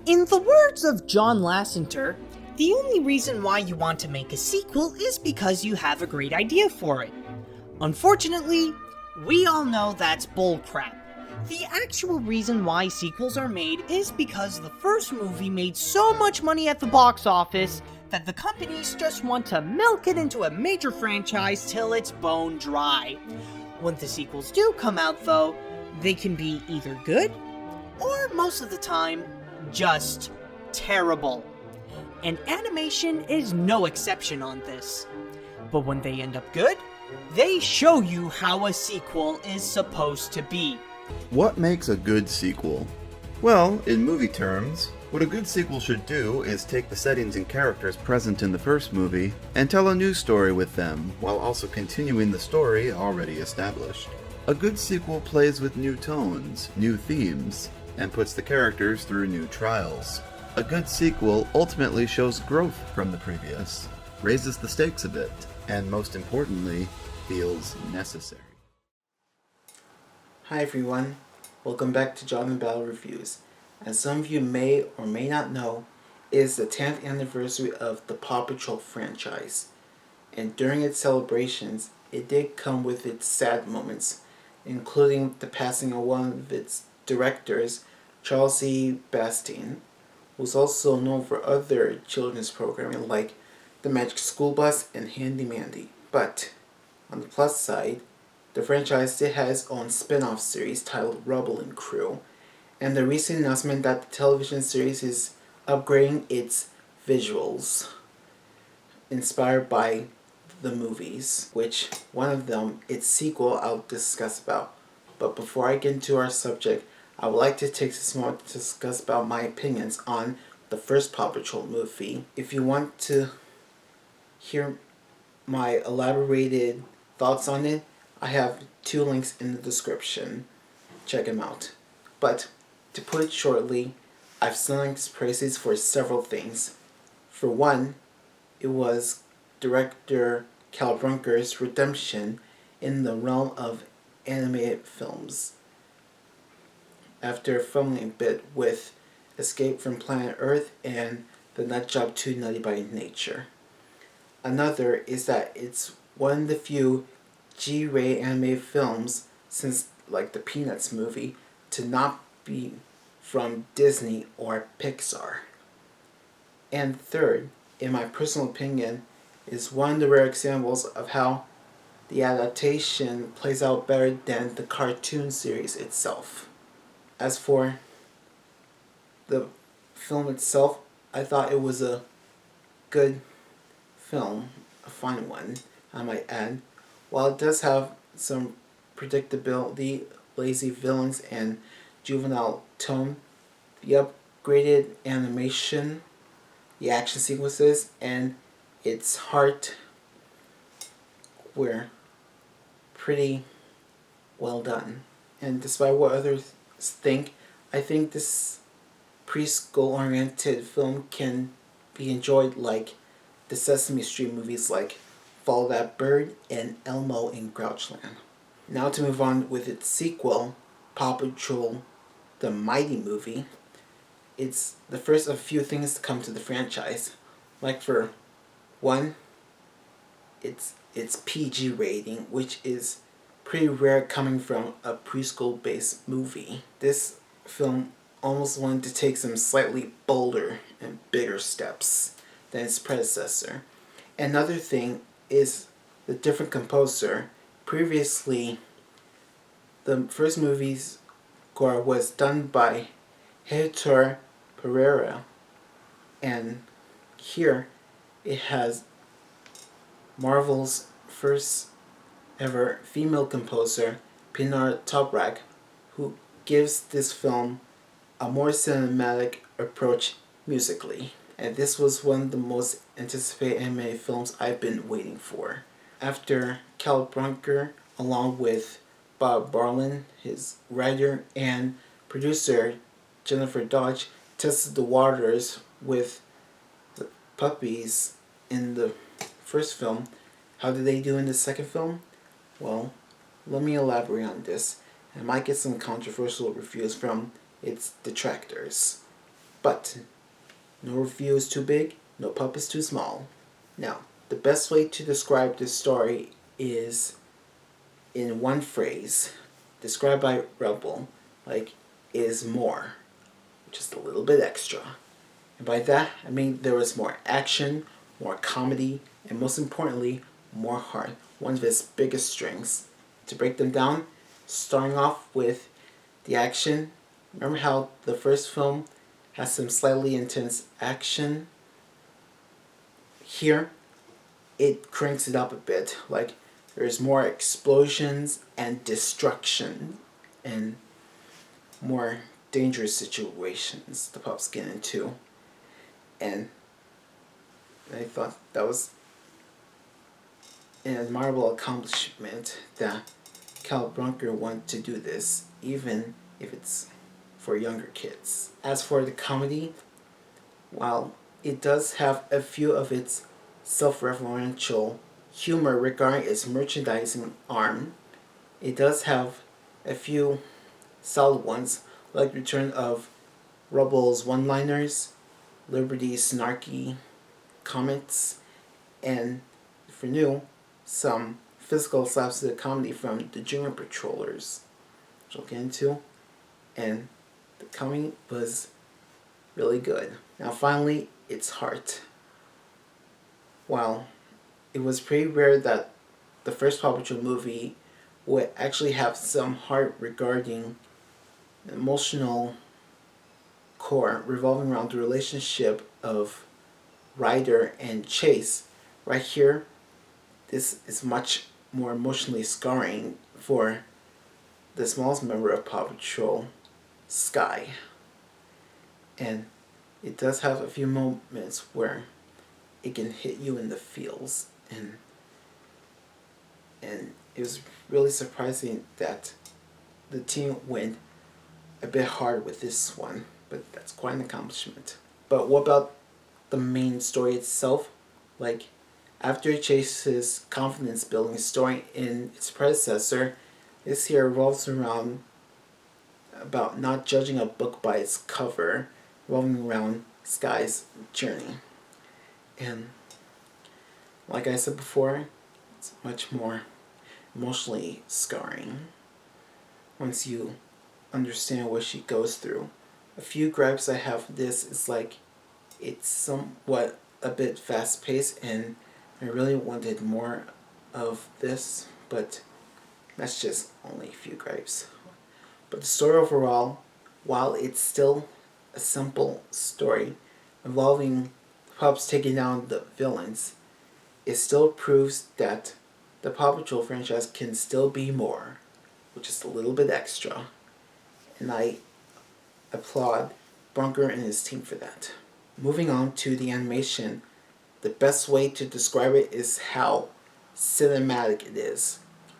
In the words of John Lasseter, the only reason why you want to make a sequel is because you have a great idea for it. Unfortunately, we all know that's bullcrap. The actual reason why sequels are made is because the first movie made so much money at the box office that the companies just want to milk it into a major franchise till it's bone dry. When the sequels do come out though, they can be either good, or most of the time, just terrible. And animation is no exception on this. But when they end up good, they show you how a sequel is supposed to be. What makes a good sequel? Well, in movie terms, what a good sequel should do is take the settings and characters present in the first movie and tell a new story with them, while also continuing the story already established. A good sequel plays with new tones, new themes, and puts the characters through new trials. A good sequel ultimately shows growth from the previous, raises the stakes a bit, and most importantly, feels necessary. Hi everyone, welcome back to John and Battle Reviews. As some of you may or may not know, it is the 10th anniversary of the PAW Patrol franchise, and during its celebrations, it did come with its sad moments, including the passing of one of its directors, Charles E. Bastien, who was also known for other children's programming like The Magic School Bus and Handy Mandy. But, on the plus side, the franchise did have its own spin-off series titled Rubble and Crew, and the recent announcement that the television series is upgrading its visuals, inspired by the movies, which one of them, its sequel, I'll discuss about. But before I get into our subject, I would like to take this moment to discuss about my opinions on the first PAW Patrol movie. If you want to hear my elaborated thoughts on it, I have 2 links in the description. Check them out. But, to put it shortly, I've selected praises for several things. For one, it was director Cal Brunker's redemption in the realm of animated films. After filming a bit with Escape from Planet Earth and The Nut Job 2 Nutty by Nature. Another is that it's one of the few G-rated animated films, since like the Peanuts movie, to not be from Disney or Pixar. And third, in my personal opinion, is one of the rare examples of how the adaptation plays out better than the cartoon series itself. As for the film itself, I thought it was a good film, a fine one, I might add. While it does have some predictability, lazy villains, and juvenile tone, the upgraded animation, the action sequences, and its heart were pretty well done. And despite what others think, I think this preschool-oriented film can be enjoyed like the Sesame Street movies like Follow That Bird and Elmo in Grouchland. Now to move on with its sequel, PAW Patrol The Mighty Movie. It's the first of a few things to come to the franchise. Like for one, it's PG rating, which is pretty rare coming from a preschool-based movie. This film almost wanted to take some slightly bolder and bigger steps than its predecessor. Another thing is the different composer. Previously, the first movie's score was done by Heitor Pereira, and here it has Marvel's first ever female composer, Pinar Toprak, who gives this film a more cinematic approach musically. And this was one of the most anticipated animated films I've been waiting for. After Cal Brunker, along with Bob Barlin, his writer and producer Jennifer Dodge, tested the waters with the puppies in the first film, how did they do in the second film? Well, let me elaborate on this. I might get some controversial reviews from its detractors. But no review is too big, no pup is too small. Now, the best way to describe this story is in one phrase, described by Rebel, like, is more, just a little bit extra. And by that, I mean there was more action, more comedy, and most importantly, more heart, one of its biggest strengths. To break them down, starting off with the action. Remember how the first film has some slightly intense action? Here, it cranks it up a bit. Like, there's more explosions and destruction and more dangerous situations the pups get into. And I thought that was an admirable accomplishment that Cal Brunker wanted to do this, even if it's for younger kids. As for the comedy, while it does have a few of its self-referential humor regarding its merchandising arm, it does have a few solid ones, like return of Rubble's one-liners, Liberty's snarky comments, and for new, some physical slapstick comedy from the Junior Patrollers, which I'll get into, and the comedy was really good. Now finally, its heart. While it was pretty rare that the first Paw Patrol movie would actually have some heart regarding the emotional core revolving around the relationship of Ryder and Chase. Right here, this is much more emotionally scarring for the smallest member of Paw Patrol, Sky. And it does have a few moments where it can hit you in the feels, and it was really surprising that the team went a bit hard with this one, but that's quite an accomplishment. But what about the main story itself? Like, after Chase's confidence building story in its predecessor, this here revolves around about not judging a book by its cover, revolving around Sky's journey. And like I said before, it's much more emotionally scarring once you understand what she goes through. A few gripes I have with this is like it's somewhat a bit fast paced, and I really wanted more of this, but that's just only a few gripes. But the story overall, while it's still a simple story involving pups taking down the villains, it still proves that the Paw Patrol franchise can still be more, which is a little bit extra. And I applaud Bunker and his team for that. Moving on to the animation, the best way to describe it is how cinematic it is,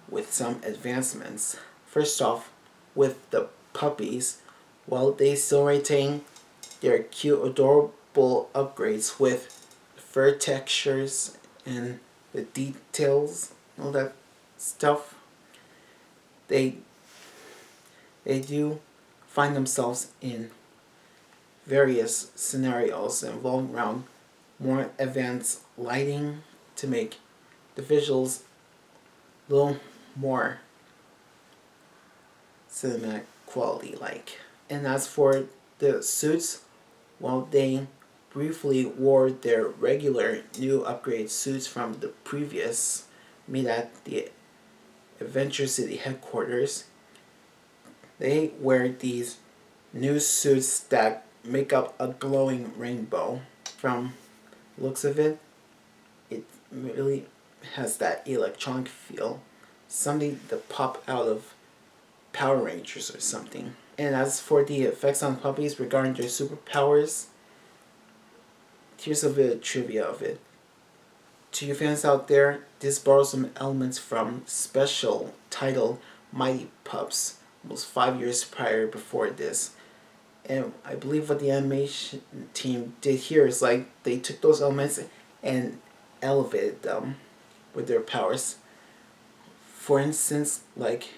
with some advancements. First off, with the puppies, while they still retain their cute, adorable upgrades with fur textures and the details, all that stuff, they do find themselves in various scenarios involving around more advanced lighting to make the visuals a little more cinematic quality like. And as for the suits, while they briefly wore their regular new upgrade suits from the previous made at the Adventure City headquarters, they wear these new suits that make up a glowing rainbow. From looks of it, it really has that electronic feel, something that pop out of Power Rangers or something. And as for the effects on puppies regarding their superpowers, here's a bit of trivia of it. To you fans out there, this borrows some elements from special titled Mighty Pups, almost 5 years prior before this. And I believe what the animation team did here is like they took those elements and elevated them with their powers. For instance, like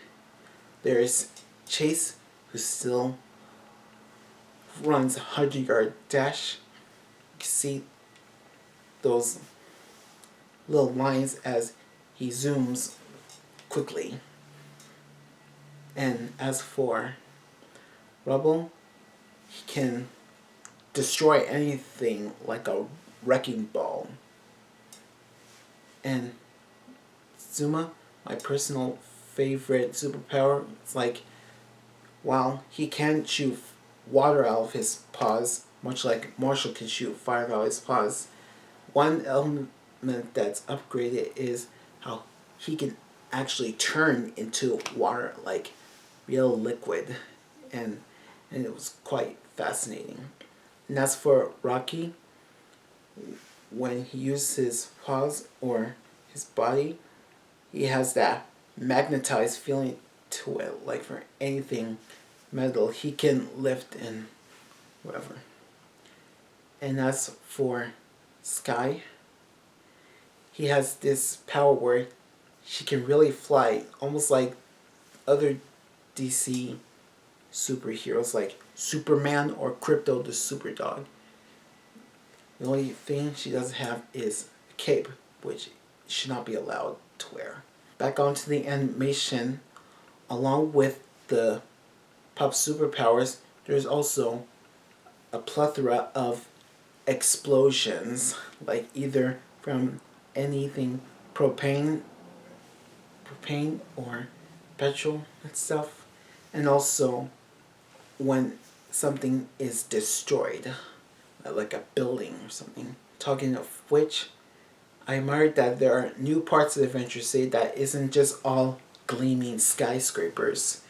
there's Chase, who's still runs 100-yard dash. You can see those little lines as he zooms quickly. And as for Rubble, he can destroy anything like a wrecking ball. And Zuma, my personal favorite superpower, it's like, while he can shoot water out of his paws, much like Marshall can shoot fire out of his paws, one element that's upgraded is how he can actually turn into water, like real liquid, and it was quite fascinating. And as for Rocky, when he uses his paws or his body, he has that magnetized feeling to it, like for anything metal he can lift and whatever. And as for Sky, he has this power where she can really fly, almost like other DC superheroes like Superman or Crypto the Superdog. The only thing she doesn't have is a cape, which should not be allowed to wear. Back onto the animation, along with the pop superpowers, there's also a plethora of explosions, like either from anything propane or petrol and stuff, and also when something is destroyed, like a building or something. Talking of which, I admired that there are new parts of Adventure City that isn't just all gleaming skyscrapers.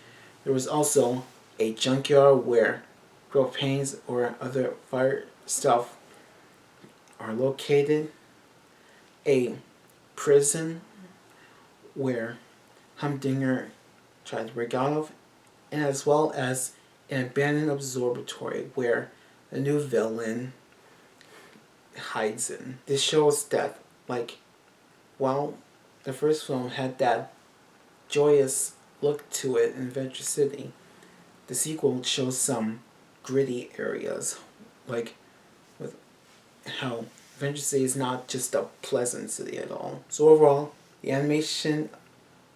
There was also a junkyard where propanes or other fire stuff are located, a prison where Humdinger tried to break out of, and as well as an abandoned observatory where the new villain hides in. This shows that, like, while the first film had that joyous look to it in Adventure City, the sequel shows some gritty areas, like with how Adventure City is not just a pleasant city at all. So overall, the animation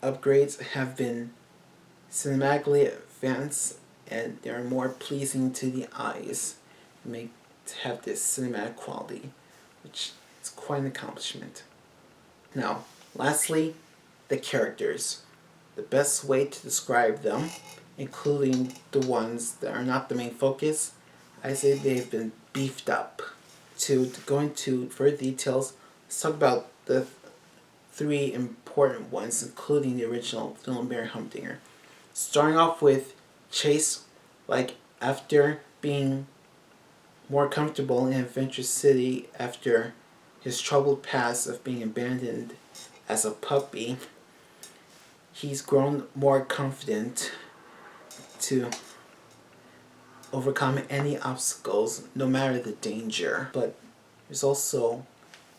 upgrades have been cinematically advanced and they are more pleasing to the eyes. Make to have this cinematic quality, which is quite an accomplishment. Now, lastly, the characters. The best way to describe them, including the ones that are not the main focus, I say they've been beefed up. To go into further details, let's talk about the three important ones, including the original film Mary Humdinger. Starting off with Chase, like after being more comfortable in Adventure City after his troubled past of being abandoned as a puppy, he's grown more confident to overcome any obstacles, no matter the danger. But there's also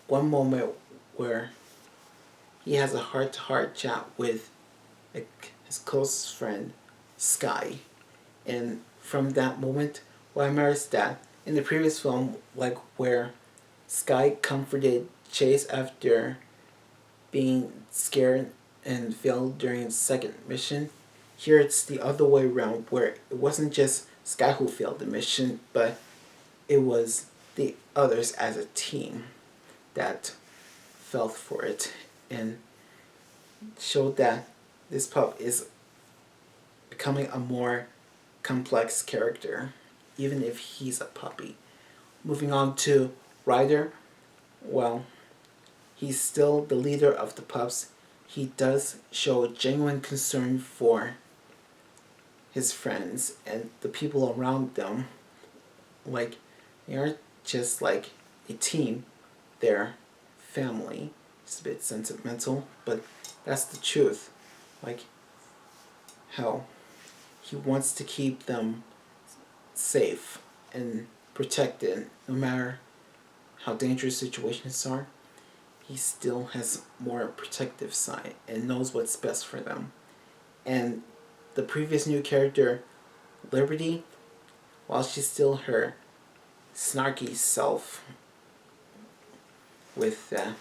one moment where he has a heart-to-heart chat with his closest friend, Sky. And from that moment, what I remember is that in the previous film, like where Sky comforted Chase after being scared and failed during his second mission, here it's the other way around, where it wasn't just Sky who failed the mission, but it was the others as a team that fell for it and showed that this pup is becoming a more complex character, even if he's a puppy. Moving on to Ryder, well, he's still the leader of the pups. He does show a genuine concern for his friends and the people around them. Like, they aren't just like a team, they're family. It's a bit sentimental, but that's the truth. Like, how he wants to keep them safe and protected no matter how dangerous situations are. He still has more protective side and knows what's best for them. And the previous new character, Liberty, while she's still her snarky self with that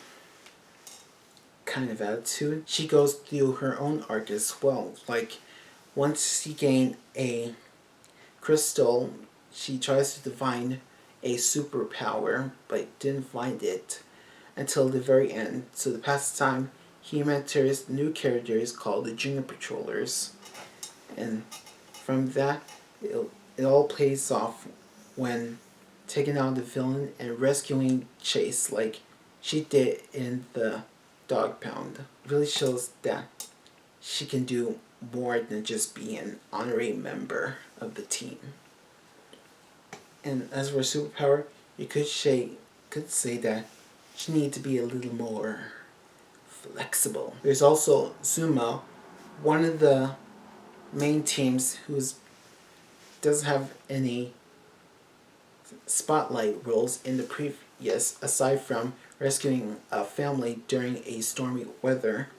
kind of attitude, she goes through her own arc as well. Like, once she gained a crystal, she tries to find a superpower, but didn't find it until the very end. So the past time, he mentors new characters called the Junior Patrollers. And from that, it all plays off when taking out the villain and rescuing Chase like she did in the Dog Pound. It really shows that she can do more than just be an honorary member of the team. And as for superpower, you could say that she needs to be a little more flexible. There's also Zuma, one of the main teams who doesn't have any spotlight roles in the previous, aside from rescuing a family during a stormy weather.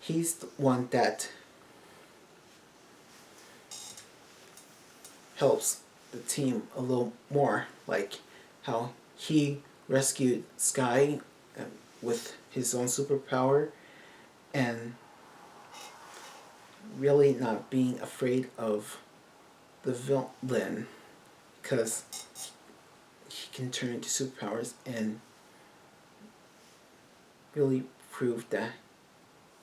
He's the one that helps the team a little more, like how he rescued Sky with his own superpower, and really not being afraid of the villain, because he can turn into superpowers and really prove that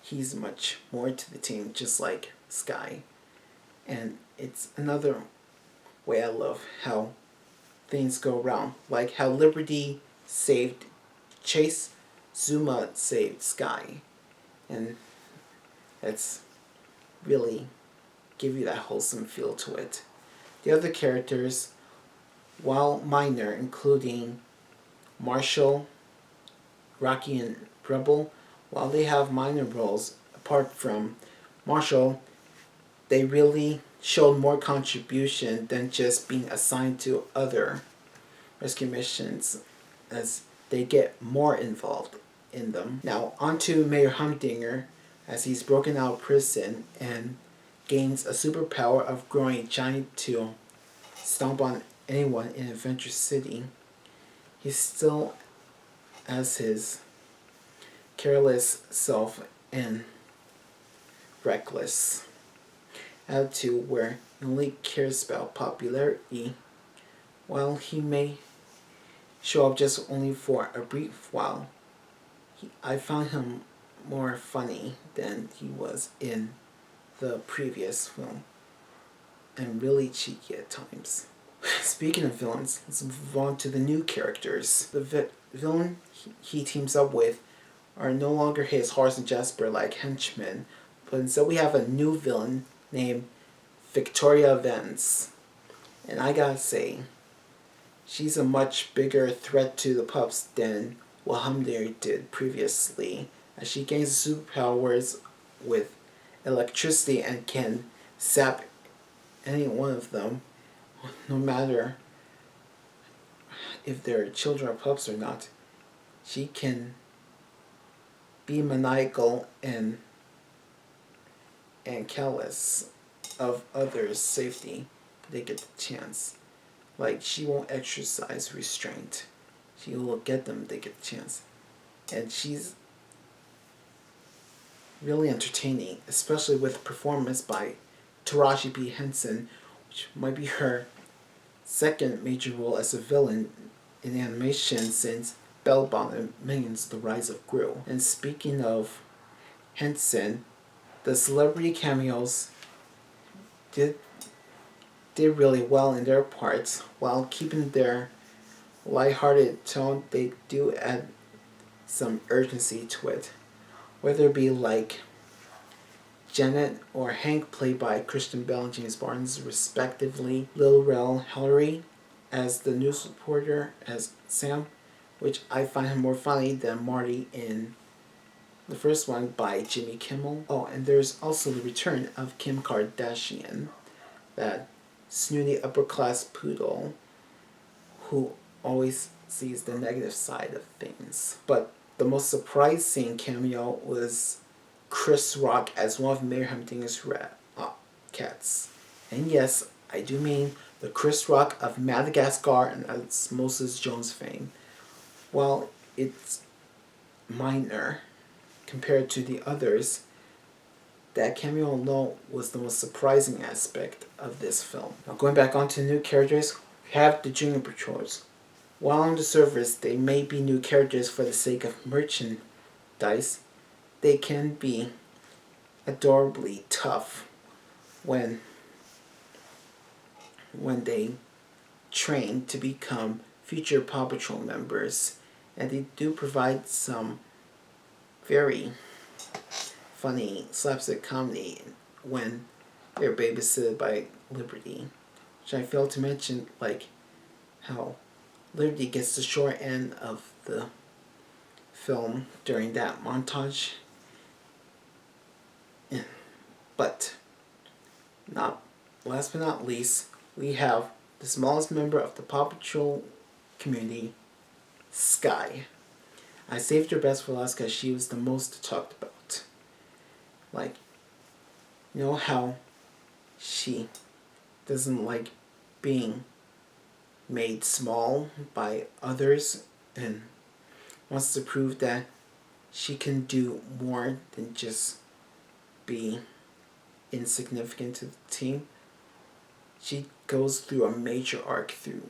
he's much more to the team, just like Sky. And it's another way I love how things go around. Like how Liberty saved Chase, Zuma saved Sky. And that's really give you that wholesome feel to it. The other characters, while minor, including Marshall, Rocky, and Rebel, while they have minor roles, apart from Marshall, they really showed more contribution than just being assigned to other rescue missions, as they get more involved in them. Now, on to Mayor Humdinger, as he's broken out of prison and gains a superpower of growing giant to stomp on anyone in Adventure City. He still has his careless self and reckless attitude where he only cares about popularity, while he may show up just only for a brief while. I found him more funny than he was in the previous film, and really cheeky at times. Speaking of villains, let's move on to the new characters. The villain he teams up with are no longer his Horace and Jasper like henchmen, but instead we have a new villain named Victoria Vance. And I gotta say, she's a much bigger threat to the pups than what Humdinger did previously, as she gains superpowers with electricity and can zap any one of them, no matter if they're children or pups or not. She can be maniacal and callous of others' safety if they get the chance. Like, she won't exercise restraint. She will get them if they get the chance. And she's really entertaining, especially with a performance by Taraji P. Henson, which might be her second major role as a villain in animation since Bellbound and Minions: The Rise of Gru. And speaking of Henson, the celebrity cameos did really well in their parts, while keeping their lighthearted tone. They do add some urgency to it, whether it be like Janet or Hank, played by Christian Bale and James Barnes respectively, Lil Rel Hillary as the news reporter as Sam, which I find him more funny than Marty in the first one by Jimmy Kimmel. Oh, and there's also the return of Kim Kardashian, that snooty upper class poodle who always sees the negative side of things. But the most surprising cameo was Chris Rock as one of Mayor Humdinger's cats. And yes, I do mean the Chris Rock of Madagascar and Osmosis Jones fame. While it's minor compared to the others, that cameo alone was the most surprising aspect of this film. Now going back onto new characters, we have the Junior Patrols. While on the surface they may be new characters for the sake of merchandise, they can be adorably tough when they train to become future Paw Patrol members, and they do provide some very funny slapstick comedy when they're babysitted by Liberty, which I failed to mention, like how Liberty gets the short end of the film during that montage. But not last but not least, we have the smallest member of the Paw Patrol community, Sky. I saved her best for last because she was the most talked about. Like, you know how she doesn't like being made small by others and wants to prove that she can do more than just be insignificant to the team. She goes through a major arc through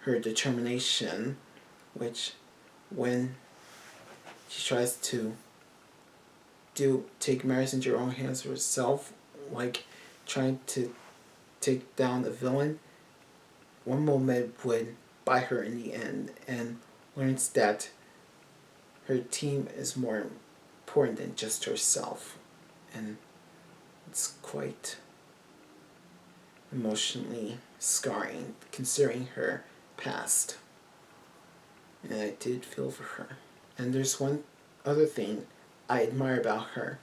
her determination, which when she tries to take matters into her own hands herself, like trying to take down the villain, one moment would bite her in the end, and learns that her team is more important than just herself. And it's quite emotionally scarring considering her past. And I did feel for her. And there's one other thing I admire about her.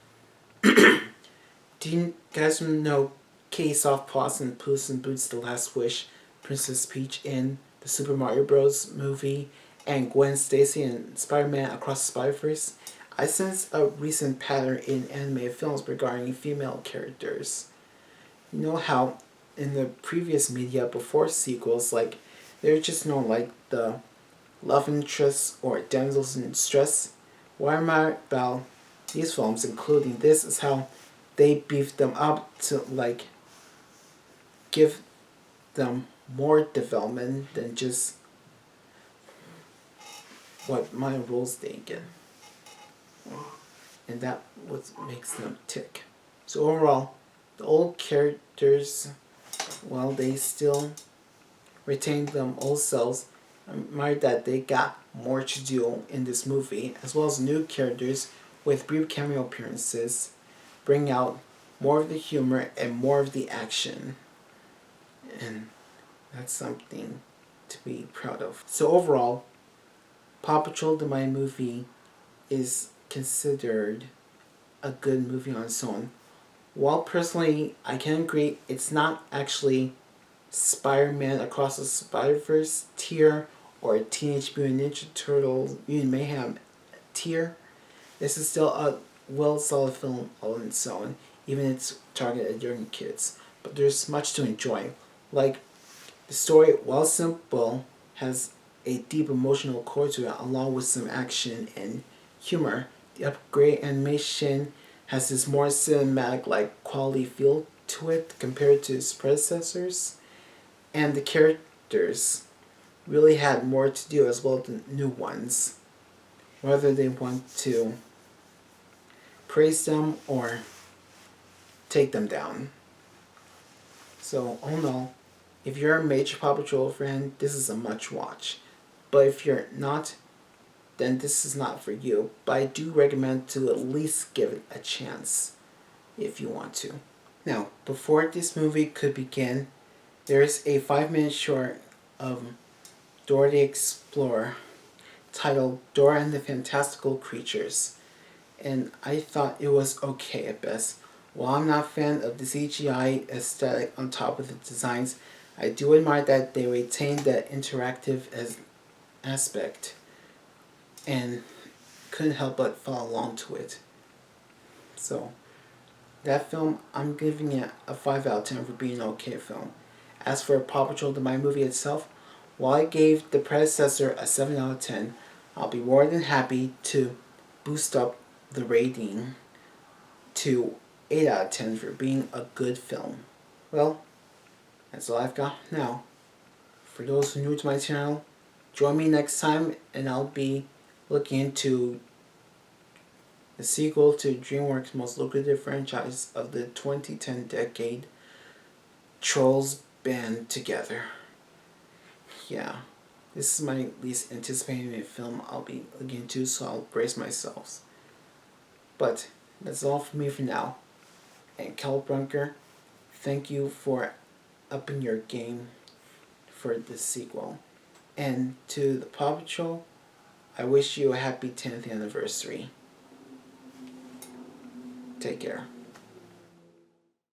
Do you guys know Katie Softpaws and Puss in Boots: The Last Wish, Princess Peach in the Super Mario Bros. Movie, and Gwen Stacy in Spider-Man Across the Spider-Verse? I sense a recent pattern in animated films regarding female characters. You know how in the previous media before sequels, like, they're just known like the love interests or damsels in distress? What I admire about these films, including this, is how they beef them up to, like, give them more development than just what minor roles they get. And that what makes them tick. So overall, the old characters, while they still retain them old selves, I admire that they got more to do in this movie, as well as new characters with brief cameo appearances, bring out more of the humor and more of the action. And that's something to be proud of. So overall, Paw Patrol the Mighty Movie is considered a good movie on its own. While personally I can agree it's not actually Spider-Man Across the Spider-Verse tier or Teenage Mutant Ninja Turtles Mutant Mayhem tier, this is still a well solid film on its own, even if it's targeted at young kids. But there's much to enjoy. Like, the story, while simple, has a deep emotional core to it, along with some action and humor. The upgrade animation has this more cinematic-like quality feel to it compared to its predecessors, and the characters really had more to do as well as the new ones, whether they want to praise them or take them down. So all in all, if you're a major Paw Patrol fan, this is a must watch. But if you're not, then this is not for you. But I do recommend to at least give it a chance if you want to. Now, before this movie could begin, there's a 5-minute short of Dora the Explorer titled Dora and the Fantastical Creatures. And I thought it was okay at best. While I'm not a fan of the CGI aesthetic on top of the designs, I do admire that they retain that interactive aspect and couldn't help but follow along to it. So That film, I'm giving it a 5 out of 10 for being an okay film. As for Paw Patrol the My Movie itself, while I gave the predecessor a 7 out of 10, I'll be more than happy to boost up the rating to 8 out of 10 for being a good film. Well, that's all I've got now. For those who are new to my channel, join me next time and I'll be looking into the sequel to DreamWorks' most lucrative franchise of the 2010 decade, Trolls Band Together. Yeah, this is my least anticipated film I'll be looking into, so I'll brace myself. But that's all for me for now. And Kel Brunker, thank you for upping your game for this sequel. And to the Paw Patrol, I wish you a happy 10th anniversary. Take care.